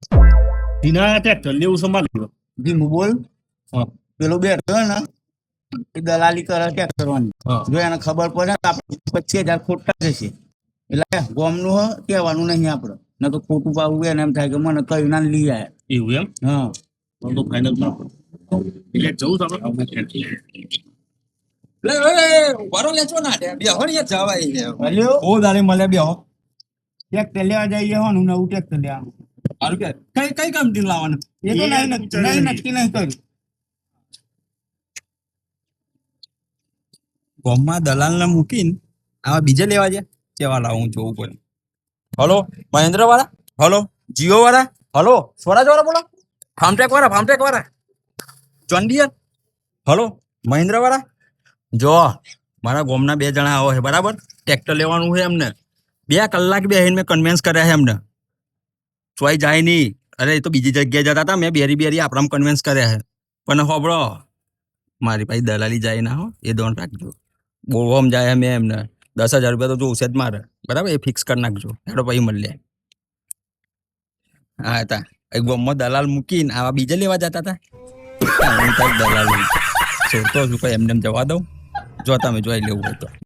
ટીના tractor લેવું સંભાળ્યું. ધીમું બોલ. હા. પેલો બેઠો ને એ દલાલી કરે ટ્રેક્ટરોની. હા. જો એને ખબર પડે ને આપણે 25,000 ખોટા જશે એટલે ગોમનું હ કહેવાનું નહીં આપણે ન તો ખોટું પાવું એને એમ થાય કે મને કયું ના લઈ આયા. એવું એમ હા તો ફાઇનલ ના એટલે જવું તો આપણે વારો લેચો ના દે બે હણ યાર જવાય છે હલ્યો ઓ દારે મળે બે હો ટ્રેક્ટર લેવા જઈએ હો નવું ટ્રેક્ટર લેવાનું. હારું કે કઈ કંપની લાવવાનું એ તો નહીં નક્કી નહીં કર્યું. ગોમમાં દલાલ ને મૂકીને આવા બીજે લેવા જાય કેવા લાવું જોવું પડે. હલો મહેન્દ્ર વાળા, હલો જીઓ વાળા, હલો સ્વરાજ વાળા બોલો, ફાર્મટેક વાળા ચોંડિયર, હલો મહેન્દ્ર વાળા. જો મારા ગોમના 2 જણા આવો છે બરાબર, ટ્રેક્ટર લેવાનું છે એમને. 2 કલાક બેહીને મેં કન્વિન્સ કર્યા છે એમને. ચોઈ જાય નહીં. અરે એ તો બીજી જગ્યાએ જતા હતા, મેં બેરી આપણામાં કન્વિન્સ કર્યા છે. પણ હોબળો મારી પાસે દલાલી જાય ના હો, એ ધોન રાખજો. બોલવામાં જાય મેં એમને 10,000 રૂપિયા તો જોશે જ મારે બરાબર, એ ફિક્સ કરી નાખજો. હેડો પછી મળીએ. હા હતા એ ગોમમાં દલાલ મૂકીને આવા બીજે લેવા જતા હતા. દલાલ છોડતો છું કઈ એમને જવા દઉં. જો તમે જોઈ લેવું હોય તો